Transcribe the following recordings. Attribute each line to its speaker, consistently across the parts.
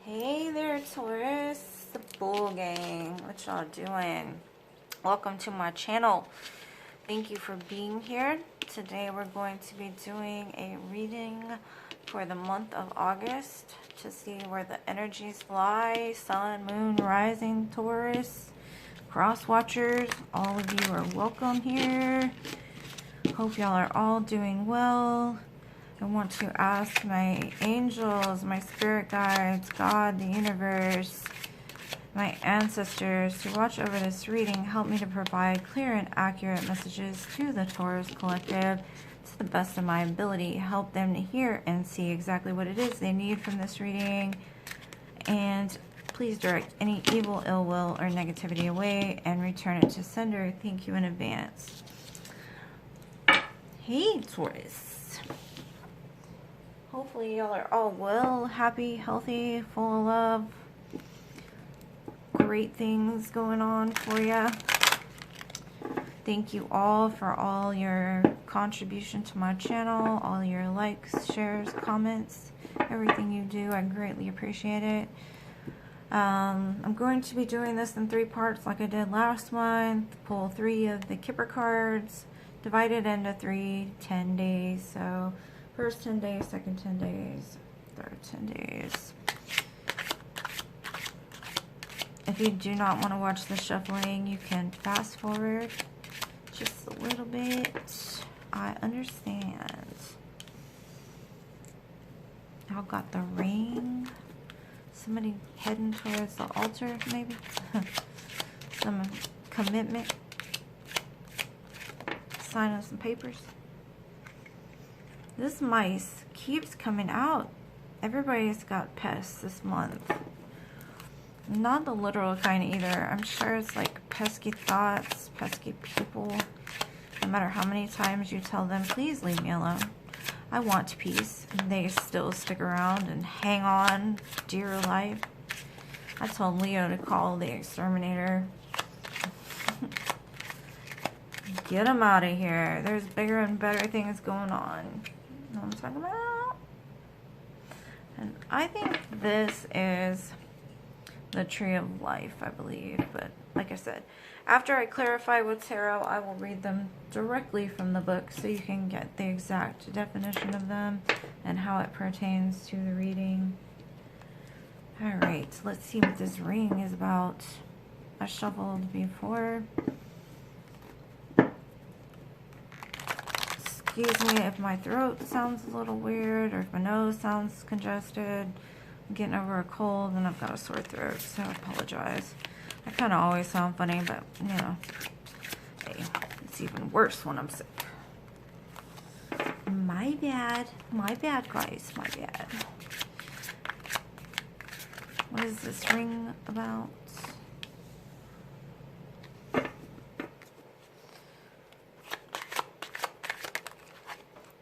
Speaker 1: Hey there, Taurus, the Bull Gang. What y'all doing? Welcome to my channel. Thank you for being here. Today we're going to be doing a reading for the month of August to see where the energies lie. Sun, moon, rising, Taurus, cross watchers. All of you are welcome here. Hope y'all are all doing well. I want to ask my angels, my spirit guides, God, the universe, my ancestors to watch over this reading. Help me to provide clear and accurate messages to the Taurus collective to the best of my ability. Help them to hear and see exactly what it is they need from this reading. And please direct any evil, ill will, or negativity away and return it to sender. Thank you in advance. Hey, Taurus. Hopefully y'all are all well, happy, healthy, full of love. Great things going on for you. Thank you all for all your contribution to my channel, all your likes, shares, comments, everything you do. I greatly appreciate it. I'm going to be doing this in 3 parts like I did last month. Pull 3 of the Kipper cards, divided into 10 days. So first 10 days, second 10 days, third 10 days. If you do not want to watch the shuffling, you can fast forward just a little bit. I understand. Y'all got the ring. Somebody heading towards the altar, maybe? Some commitment. Signing some papers. This mice keeps coming out. Everybody's got pests this month. Not the literal kind either. I'm sure it's like pesky thoughts, pesky people. No matter how many times you tell them, please leave me alone. I want peace. And they still stick around and hang on dear life. I told Leo to call the exterminator. Get him out of here. There's bigger and better things going on. You know what I'm talking about? And I think this is the tree of life, I believe. But like I said, after I clarify with tarot, I will read them directly from the book so you can get the exact definition of them and how it pertains to the reading. Alright, let's see what this ring is about. I shuffled before. Excuse me if my throat sounds a little weird or if my nose sounds congested. I'm getting over a cold and I've got a sore throat, so I apologize. I kind of always sound funny, but, you know, hey, it's even worse when I'm sick. My bad, guys, my bad. What is this ring about?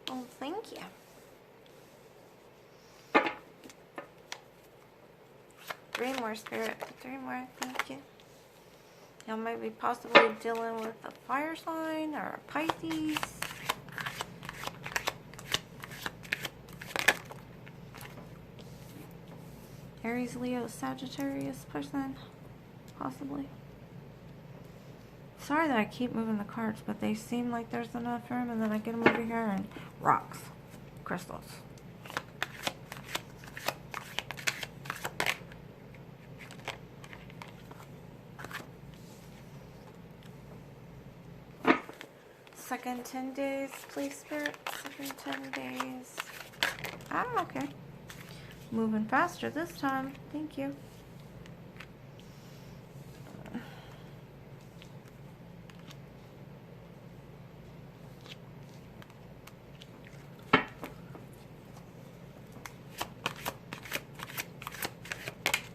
Speaker 1: Oh, thank you. 3 more, Spirit. 3 more. Thank you. Y'all might be possibly dealing with a fire sign or a Pisces. Aries, Leo, Sagittarius person. Possibly. Sorry that I keep moving the cards, but they seem like there's enough room, and then I get them over here and rocks, crystals. Second 10 days, please, Spirit. Second 10 days. Ah, okay. Moving faster this time. Thank you.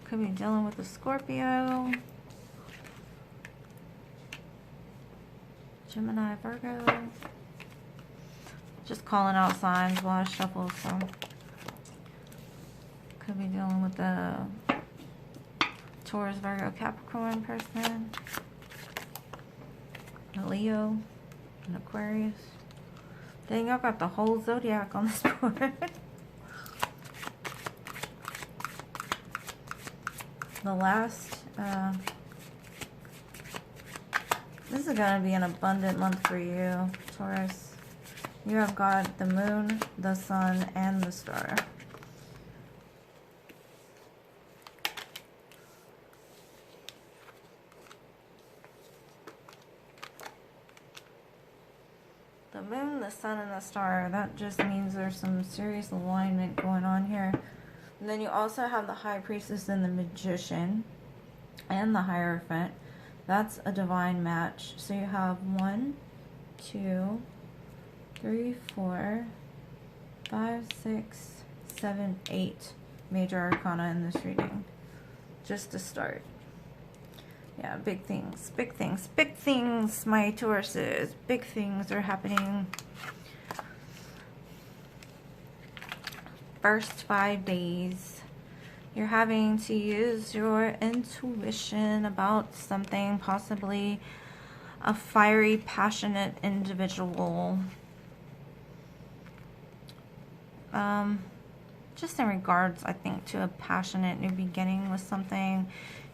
Speaker 1: Could be dealing with a Scorpio, Gemini, Virgo. Just calling out signs while I shuffle, so could be dealing with the Taurus, Virgo, Capricorn person, a Leo, an Aquarius. Dang, I've got the whole zodiac on this board. the last, this is going to be an abundant month for you, Taurus. You have got the moon, the sun, and the star. The moon, the sun, and the star, that just means there's some serious alignment going on here. And then you also have the High Priestess and the Magician and the Hierophant. That's a divine match. So you have 1, 2, 3, 4, 5, 6, 7, 8 major arcana in this reading. Just to start. Yeah, big things, big things, big things, my Tauruses. Big things are happening. First 5 days, you're having to use your intuition about something, possibly a fiery, passionate individual. Just in regards, I think, to a passionate new beginning with something.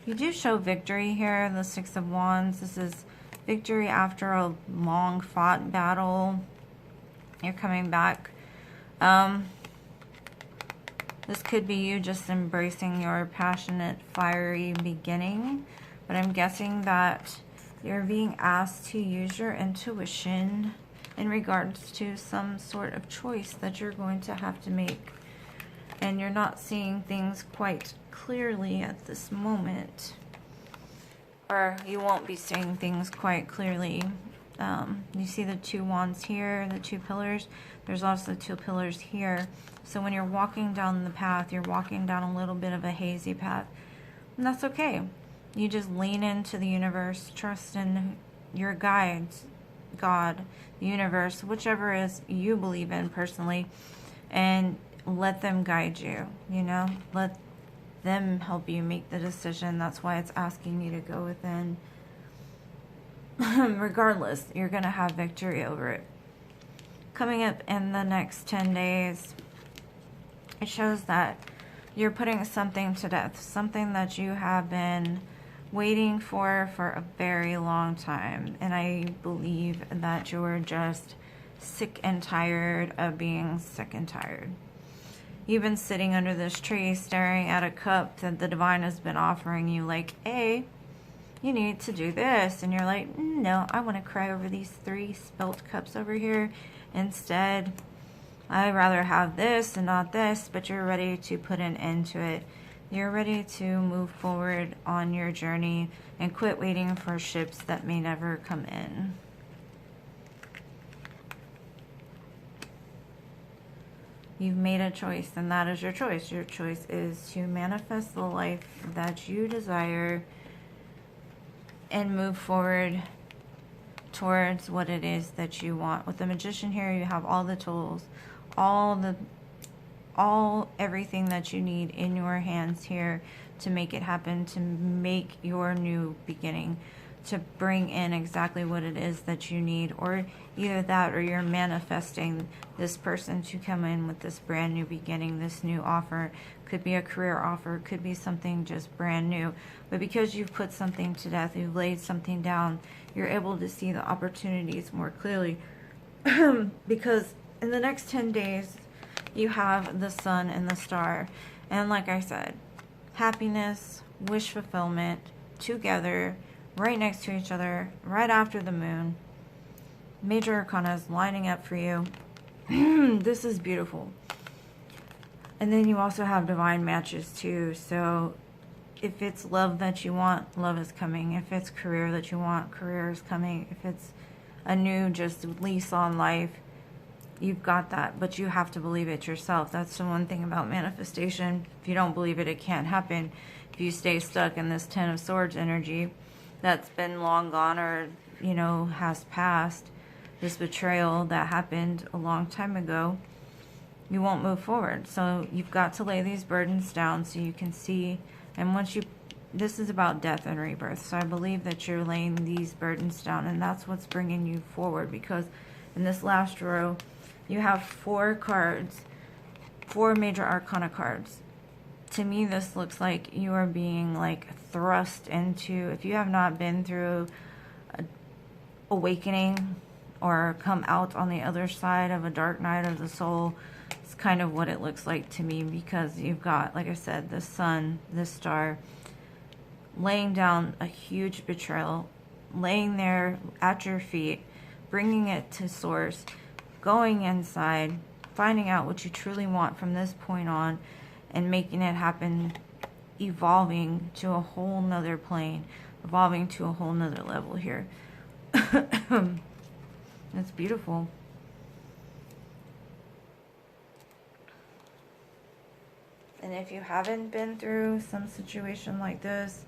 Speaker 1: You do show victory here, the 6 of Wands. This is victory after a long fought battle. You're coming back. This could be you just embracing your passionate, fiery beginning. But I'm guessing that you're being asked to use your intuition in regards to some sort of choice that you're going to have to make. And you're not seeing things quite clearly at this moment. Or you won't be seeing things quite clearly. You see the 2 wands here, the 2 pillars. There's also 2 pillars here. So when you're walking down the path, you're walking down a little bit of a hazy path. And that's okay. You just lean into the universe, trust in your guides, God, the universe, whichever is you believe in personally, and let them guide you, you know? Let them help you make the decision. That's why it's asking you to go within. Regardless, you're going to have victory over it. Coming up in the next 10 days, it shows that you're putting something to death, something that you have been waiting for a very long time. And I believe that you're just sick and tired of being sick and tired. You've been sitting under this tree staring at a cup that the divine has been offering you, like, hey, you need to do this. And you're like, no, I want to cry over these 3 spelt cups over here. Instead, I'd rather have this and not this. But you're ready to put an end to it. You're ready to move forward on your journey and quit waiting for ships that may never come in. You've made a choice, and that is your choice. Your choice is to manifest the life that you desire and move forward towards what it is that you want. With the Magician here, you have all the tools, everything that you need in your hands here to make it happen, to make your new beginning, to bring in exactly what it is that you need. Or either that, or you're manifesting this person to come in with this brand new beginning, this new offer. Could be a career offer, could be something just brand new. But because you've put something to death, you've laid something down, you're able to see the opportunities more clearly. Because in the next 10 days, you have the sun and the star. And like I said, happiness, wish fulfillment, together, right next to each other, right after the moon. Major arcana is lining up for you. This is beautiful. And then you also have divine matches too. So if it's love that you want, love is coming. If it's career that you want, career is coming. If it's a new just lease on life, you've got that. But you have to believe it yourself. That's the one thing about manifestation. If you don't believe it, it can't happen. If you stay stuck in this 10 of Swords energy that's been long gone, or, you know, has passed, this betrayal that happened a long time ago, you won't move forward. So you've got to lay these burdens down so you can see. And once you, this is about death and rebirth. So I believe that you're laying these burdens down, and that's what's bringing you forward. Because in this last row, you have 4 cards, 4 major arcana cards. to me, this looks like you are being like thrust into, if you have not been through a awakening or come out on the other side of a dark night of the soul, it's kind of what it looks like to me, because you've got, like I said, the sun, this star, laying down a huge betrayal, laying there at your feet, bringing it to source, going inside, finding out what you truly want from this point on, and making it happen, evolving to a whole nother plane, evolving to a whole nother level here. It's beautiful. And if you haven't been through some situation like this,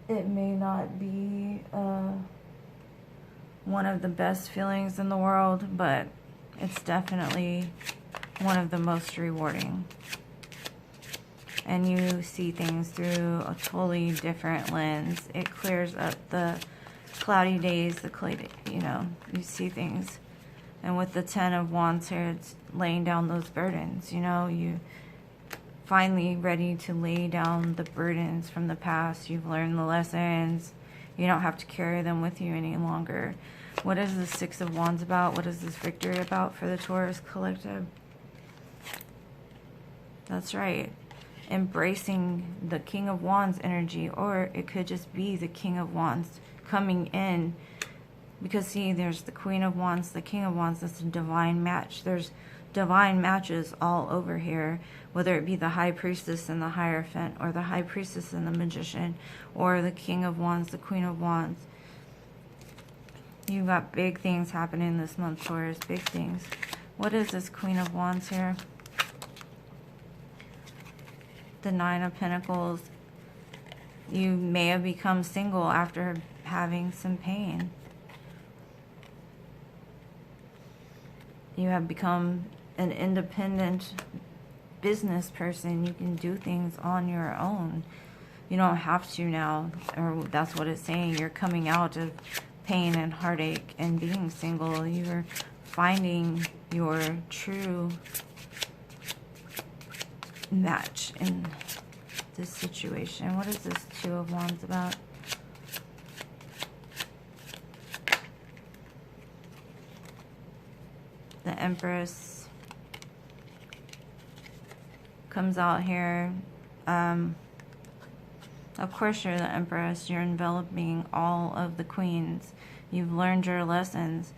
Speaker 1: it may not be one of the best feelings in the world, but it's definitely one of the most rewarding. And you see things through a totally different lens. It clears up the cloudy days, you know, you see things. And with the 10 of Wands here, it's laying down those burdens. You know, you finally ready to lay down the burdens from the past. You've learned the lessons. You don't have to carry them with you any longer. What is the 6 of Wands about? What is this victory about for the Taurus collective? That's right. Embracing the King of Wands energy, or it could just be the King of Wands coming in. Because see, there's the Queen of Wands, the King of Wands, that's a divine match. There's divine matches all over here, whether it be the High Priestess and the Hierophant, or the High Priestess and the Magician, or the King of Wands, the Queen of Wands. You've got big things happening this month, Taurus, big things. What is this Queen of Wands here? The 9 of Pentacles. You may have become single after having some pain. You have become an independent business person. You can do things on your own. You don't have to now, or that's what it's saying. You're coming out of pain and heartache and being single. You're finding your true match in this situation. What is this 2 of Wands about? The Empress comes out here. Of course you're the Empress. You're enveloping all of the queens. You've learned your lessons.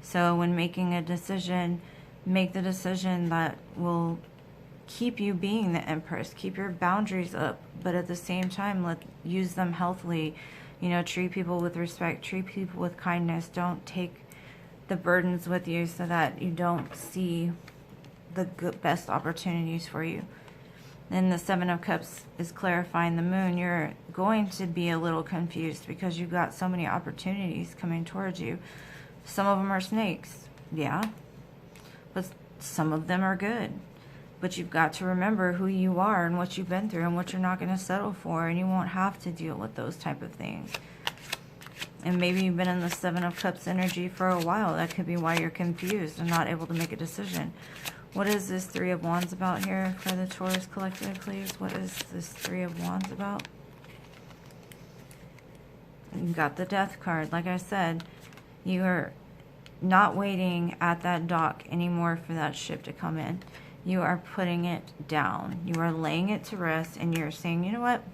Speaker 1: So when making a decision, make the decision that will keep you being the Empress. Keep your boundaries up, but at the same time, use them healthily. You know, treat people with respect. Treat people with kindness. Don't take the burdens with you so that you don't see the best opportunities for you. And the 7 of Cups is clarifying the Moon. You're going to be a little confused because you've got so many opportunities coming towards you. Some of them are snakes, yeah, but some of them are good. But you've got to remember who you are and what you've been through and what you're not going to settle for, and you won't have to deal with those type of things. And maybe you've been in the 7 of Cups energy for a while. That could be why you're confused and not able to make a decision. What is this 3 of Wands about here for the Taurus collective, please? What is this 3 of Wands about? You've got the Death card. Like I said, you are not waiting at that dock anymore for that ship to come in. You are putting it down. You are laying it to rest, and you're saying, you know what?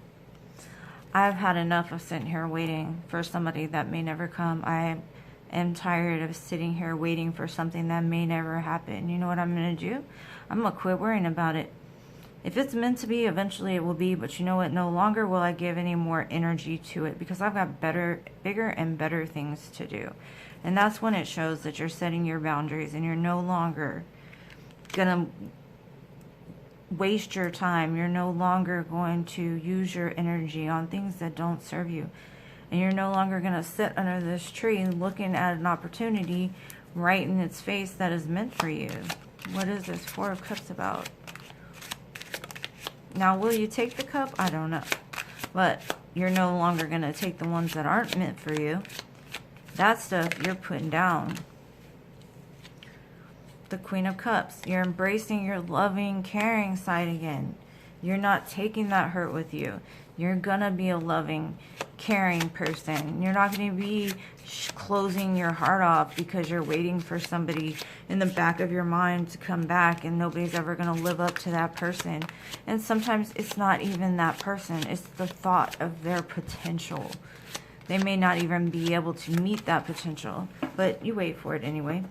Speaker 1: I've had enough of sitting here waiting for somebody that may never come. I am tired of sitting here waiting for something that may never happen. You know what I'm going to do? I'm going to quit worrying about it. If it's meant to be, eventually it will be. But you know what? No longer will I give any more energy to it because I've got bigger and better things to do. And that's when it shows that you're setting your boundaries and you're no longer going to waste your time. You're no longer going to use your energy on things that don't serve you. And you're no longer going to sit under this tree looking at an opportunity right in its face that is meant for you. What is this 4 of Cups about? Now, will you take the cup? I don't know. But you're no longer going to take the ones that aren't meant for you. That stuff you're putting down. the Queen of Cups. You're embracing your loving, caring side again. You're not taking that hurt with you. You're gonna be a loving, caring person. You're not gonna be closing your heart off because you're waiting for somebody in the back of your mind to come back, and nobody's ever gonna live up to that person. And sometimes it's not even that person. It's the thought of their potential. They may not even be able to meet that potential, but you wait for it anyway.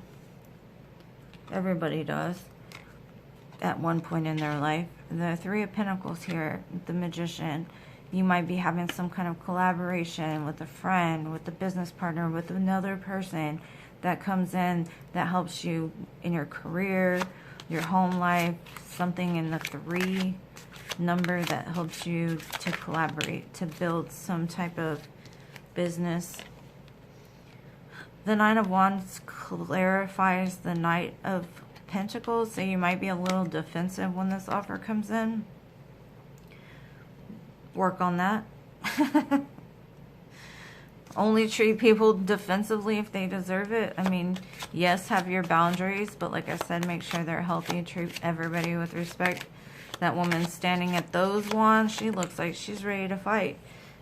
Speaker 1: Everybody does at one point in their life. The Three of Pentacles here, the Magician. You might be having some kind of collaboration with a friend, with a business partner, with another person that comes in that helps you in your career, your home life, something in the 3 number that helps you to collaborate, to build some type of business. The Nine of Wands clarifies the Knight of Pentacles, so you might be a little defensive when this offer comes in. Work on that. Only treat people defensively if they deserve it. I mean, yes, have your boundaries, but like I said, make sure they're healthy. Treat everybody with respect. That woman standing at those wands, she looks like she's ready to fight.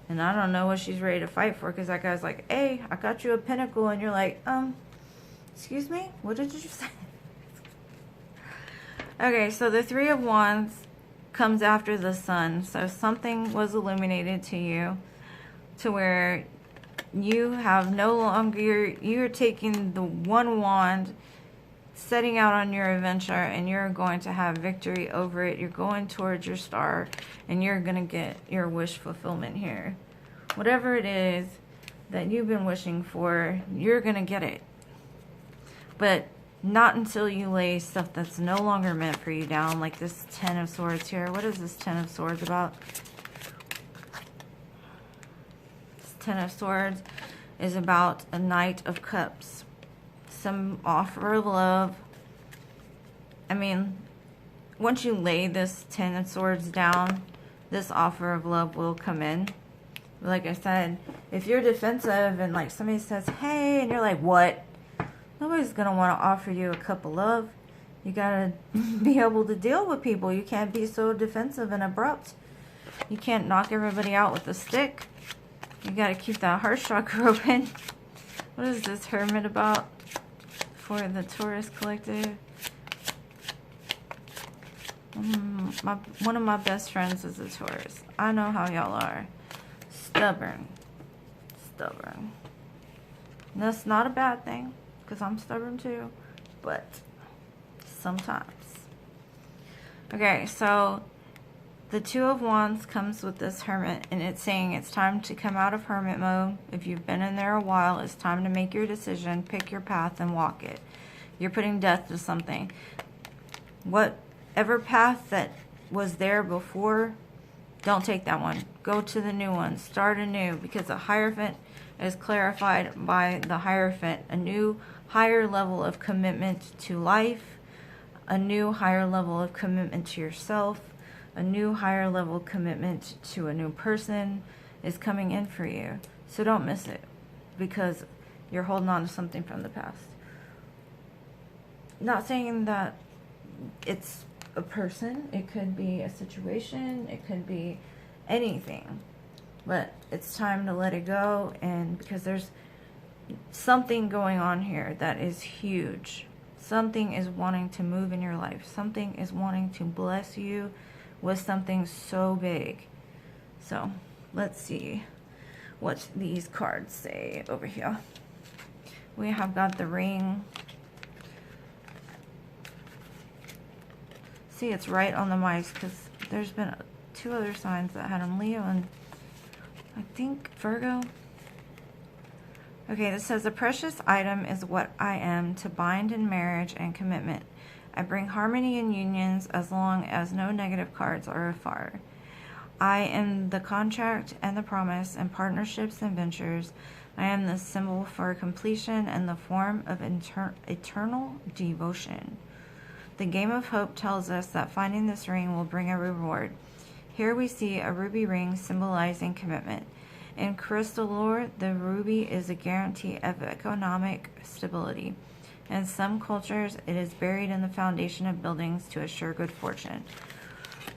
Speaker 1: And I don't know what she's ready to fight for, because that guy's like, hey, I got you a pentacle. And you're like, excuse me? What did you say? Okay, so the Three of Wands comes after the Sun. So something was illuminated to you to where you have no longer, you're taking the one wand, setting out on your adventure, and you're going to have victory over it. You're going towards your star, and you're going to get your wish fulfillment here. Whatever it is that you've been wishing for, you're going to get it. But not until you lay stuff that's no longer meant for you down, like this Ten of Swords here. What is this Ten of Swords about? This Ten of Swords is about a Knight of Cups. Some offer of love. I mean, once you lay this Ten of Swords down, this offer of love will come in. Like I said, if you're defensive and like somebody says, hey, and you're like, what? Nobody's going to want to offer you a cup of love. You got to be able to deal with people. You can't be so defensive and abrupt. You can't knock everybody out with a stick. You got to keep that heart chakra open. What is this Hermit about for the Taurus collective? One of my best friends is a Taurus. I know how y'all are. Stubborn. Stubborn. And that's not a bad thing, because I'm stubborn too, but sometimes. Okay, so the Two of Wands comes with this Hermit, and it's saying it's time to come out of hermit mode. If you've been in there a while, it's time to make your decision, pick your path, and walk it. You're putting death to something. Whatever path that was there before, don't take that one. Go to the new one. Start anew, because the Hierophant is clarified by the Hierophant. A new higher level of commitment to life, a new higher level of commitment to yourself, a new higher level commitment to a new person is coming in for you. So don't miss it, because you're holding on to something from the past. Not saying that it's a person, it could be a situation, it could be anything, but it's time to let it go. And because there's something going on here that is huge. Something is wanting to move in your life. Something is wanting to bless you with something so big. So let's see what these cards say over here. We have got the Ring. See, it's right on the mice, because there's been 2 other signs that had them, Leo and I think Virgo. Okay, this says, a precious item is what I am to bind in marriage and commitment. I bring harmony in unions as long as no negative cards are afar. I am the contract and the promise and partnerships and ventures. I am the symbol for completion and the form of eternal devotion. The game of hope tells us that finding this ring will bring a reward. Here we see a ruby ring symbolizing commitment. In crystal lore, the ruby is a guarantee of economic stability. In some cultures, it is buried in the foundation of buildings to assure good fortune.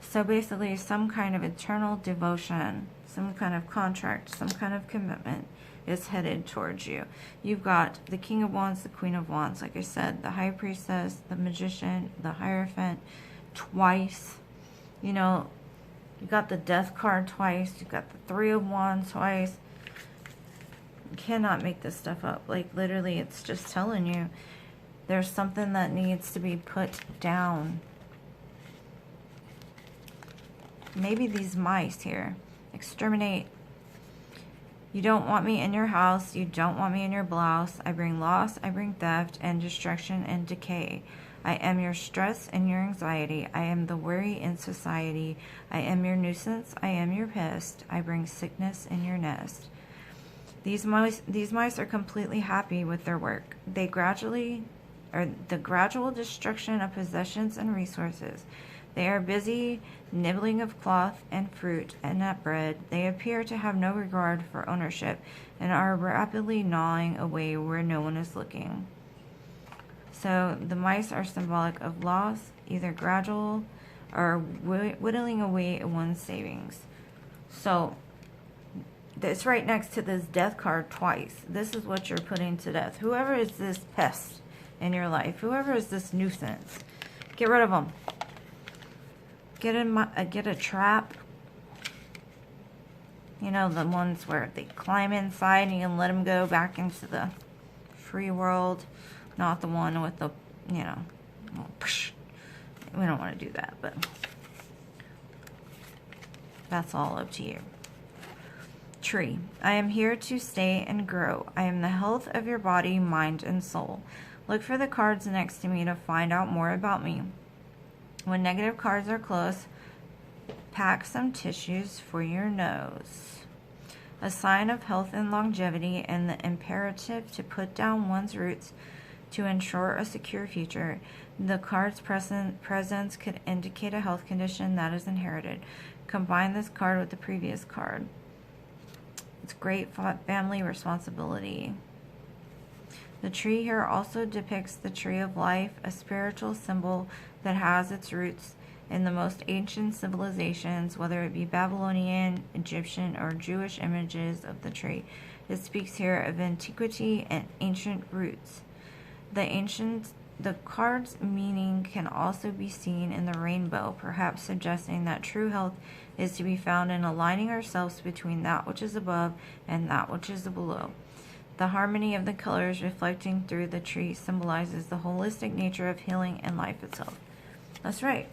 Speaker 1: So basically, some kind of eternal devotion, some kind of contract, some kind of commitment is headed towards you. You've got the King of Wands, the Queen of Wands, like I said, the High Priestess, the Magician, the Hierophant, twice. You know, you got the Death card twice. You got the Three of Wands twice. You cannot make this stuff up. Like, literally, it's just telling you there's something that needs to be put down. Maybe these mice here. Exterminate. You don't want me in your house. You don't want me in your blouse. I bring loss. I bring theft and destruction and decay. I am your stress and your anxiety. I am the worry in society. I am your nuisance. I am your pest. I bring sickness in your nest. These mice are completely happy with their work. The gradual destruction of possessions and resources. They are busy nibbling of cloth and fruit and nut bread. They appear to have no regard for ownership and are rapidly gnawing away where no one is looking. So the mice are symbolic of loss, either gradual or whittling away at one's savings. So it's right next to this death card twice. This is what you're putting to death. Whoever is this pest in your life, whoever is this nuisance, get rid of them. Get a trap. You know, the ones where they climb inside and you can let them go back into the free world. Not the one with the, you know, we don't want to do that, but that's all up to you. Tree. I am here to stay and grow. I am the health of your body, mind, and soul. Look for the cards next to me to find out more about me. When negative cards are close, pack some tissues for your nose. A sign of health and longevity and the imperative to put down one's roots to ensure a secure future. The card's presence could indicate a health condition that is inherited. Combine this card with the previous card. It's great family responsibility. The tree here also depicts the tree of life, a spiritual symbol that has its roots in the most ancient civilizations, whether it be Babylonian, Egyptian, or Jewish images of the tree. It speaks here of antiquity and ancient roots. The card's meaning can also be seen in the rainbow, perhaps suggesting that true health is to be found in aligning ourselves between that which is above and that which is below. The harmony of the colors reflecting through the tree symbolizes the holistic nature of healing and life itself. That's right.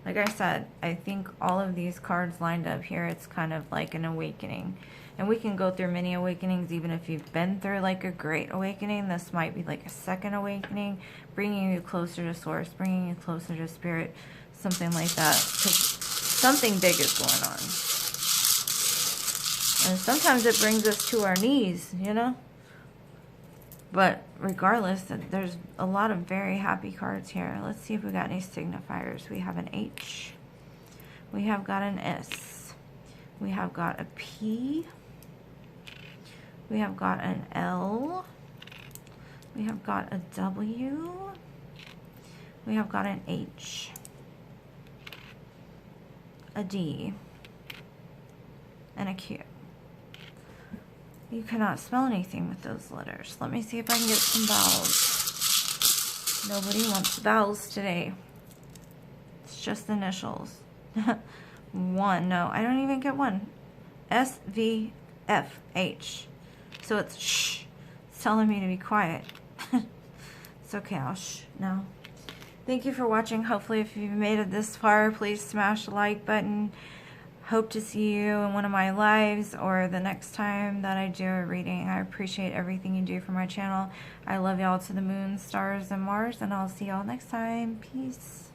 Speaker 1: Like I said, I think all of these cards lined up here, it's kind of like an awakening. And we can go through many awakenings, even if you've been through like a great awakening. This might be like a second awakening, bringing you closer to source, bringing you closer to spirit, something like that. Because something big is going on. And sometimes it brings us to our knees, you know. But regardless, there's a lot of very happy cards here. Let's see if we got any signifiers. We have an H. We have got an S. We have got a P. We have got an L. We have got a W. We have got an H. A D. And a Q. You cannot spell anything with those letters. Let me see if I can get some vowels. Nobody wants vowels today. It's just initials. One. No, I don't even get one. S, V, F, H. So it's shh. It's telling me to be quiet. It's okay. I'll shh now. Thank you for watching. Hopefully, if you've made it this far, please smash the like button. Hope to see you in one of my lives or the next time that I do a reading. I appreciate everything you do for my channel. I love y'all to the moon, stars, and Mars, and I'll see y'all next time. Peace.